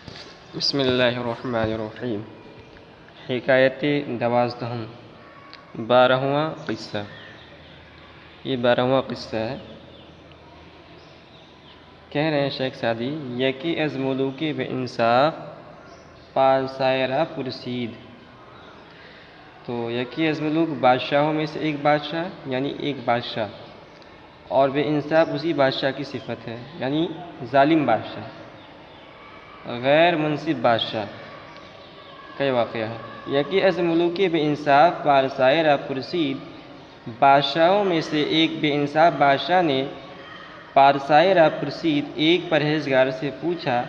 بسم اللہ الرحمن الرحیم۔ حکایت 12، 12واں قصہ۔ یہ 12واں قصہ ہے۔ کہہ رہے ہیں شیخ سعدی، یکی از ملوک بے انصاف پارسائرہ پرسید۔ تو یکی از ملوک بادشاہوں میں سے ایک بادشاہ، یعنی ایک بادشاہ، اور بے انصاف اسی بادشاہ کی صفت ہے، یعنی ظالم بادشاہ، غیر منصف بادشاہ کا یہ واقعہ ہے۔ یکی از ملوک بے انصاف پارسائرہ پرسید، بادشاہوں میں سے ایک بے انصاف بادشاہ نے پارسائرہ پرسید، ایک پرہیزگار سے پوچھا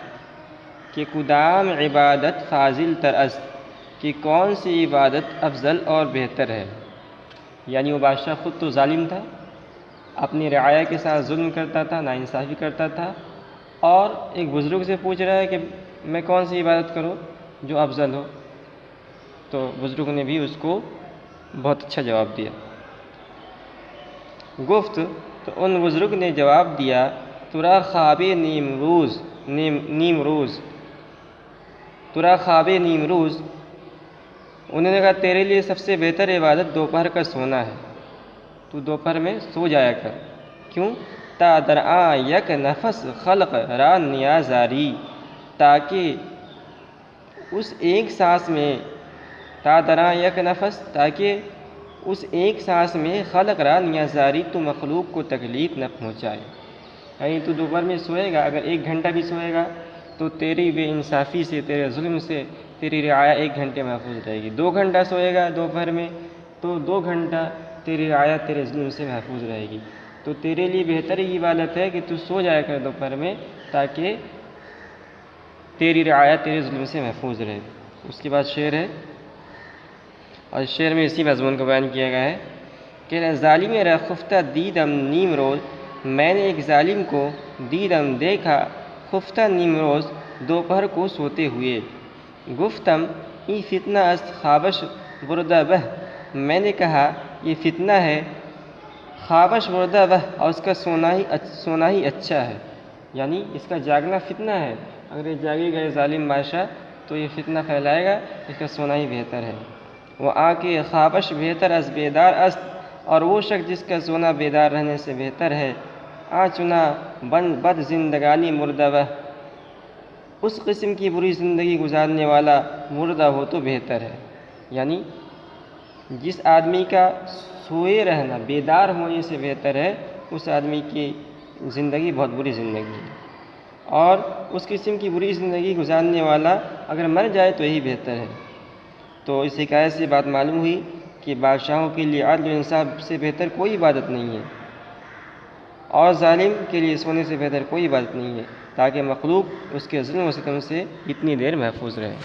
کہ کدام عبادت فاضل تر است، کہ کون سی عبادت افضل اور بہتر ہے۔ یعنی وہ بادشاہ خود تو ظالم تھا، اپنی رعایا کے ساتھ ظلم کرتا تھا، ناانصافی کرتا تھا، اور ایک بزرگ سے پوچھ رہا ہے کہ میں کون سی عبادت کروں جو افضل ہو۔ تو بزرگ نے بھی اس کو بہت اچھا جواب دیا۔ گفت تو ان بزرگ نے جواب دیا، ترا خواب نیمروز، ترا خواب نیمروز۔ انہوں نے کہا تیرے لیے سب سے بہتر عبادت دوپہر کا سونا ہے، تو دوپہر میں سو جایا کر۔ کیوں؟ تا درآں یک نفس خلق را نیازاری، تاکہ اس ایک سانس میں، تا درآں یک نفس، تاکہ اس ایک سانس میں خلق را نیازاری، تو مخلوق کو تکلیف نہ پہنچائے۔ یعنی تو دوپہر میں سوئے گا، اگر 1 گھنٹہ بھی سوئے گا تو تیری بے انصافی سے، تیرے ظلم سے تیری رعایا 1 گھنٹے محفوظ رہے گی۔ 2 گھنٹہ سوئے گا دوپہر میں تو 2 گھنٹہ تیری رعایا تیرے ظلم سے محفوظ رہے گی۔ تو تیرے لیے بہتر یہ عبادت ہے کہ تو سو جایا کر دوپہر میں، تاکہ تیری رعایا تیرے ظلم سے محفوظ رہے۔ اس کے بعد شعر ہے، اور شعر میں اسی مضمون کو بیان کیا گیا ہے کہ ظالم را خفتہ دیدم نیم روز، میں نے ایک ظالم کو دیدم دیکھا خفتہ نیم روز، دوپہر کو سوتے ہوئے۔ گفتم ای فتنہ است خوابش بردہ بہ، میں نے کہا یہ فتنہ ہے خوابش بردہ بہ، اور اس کا سونا ہی اچھا ہے۔ یعنی اس کا جاگنا فتنہ ہے، اگر یہ جاگے گا ظالم بادشاہ تو یہ فتنہ پھیلائے گا، اس کا سونا ہی بہتر ہے۔ وہ آ کے خوابش بہتر از بیدار است، اور وہ شخص جس کا سونا بیدار رہنے سے بہتر ہے۔ آ چنا بد زندگانی مردہ بہ، اس قسم کی بری زندگی گزارنے والا مردہ ہو تو بہتر ہے۔ یعنی جس آدمی کا سوئے رہنا، بیدار ہونے سے بہتر ہے، اس آدمی کی زندگی بہت بری زندگی ہے، اور اس قسم کی بری زندگی گزارنے والا اگر مر جائے تو یہی بہتر ہے۔ تو اس حکایت سے بات معلوم ہوئی کہ بادشاہوں کے لیے عدل و انصاف سے بہتر کوئی عبادت نہیں ہے، اور ظالم کے لیے سونے سے بہتر کوئی عبادت نہیں ہے، تاکہ مخلوق اس کے ظلم و ستم سے اتنی دیر محفوظ رہے۔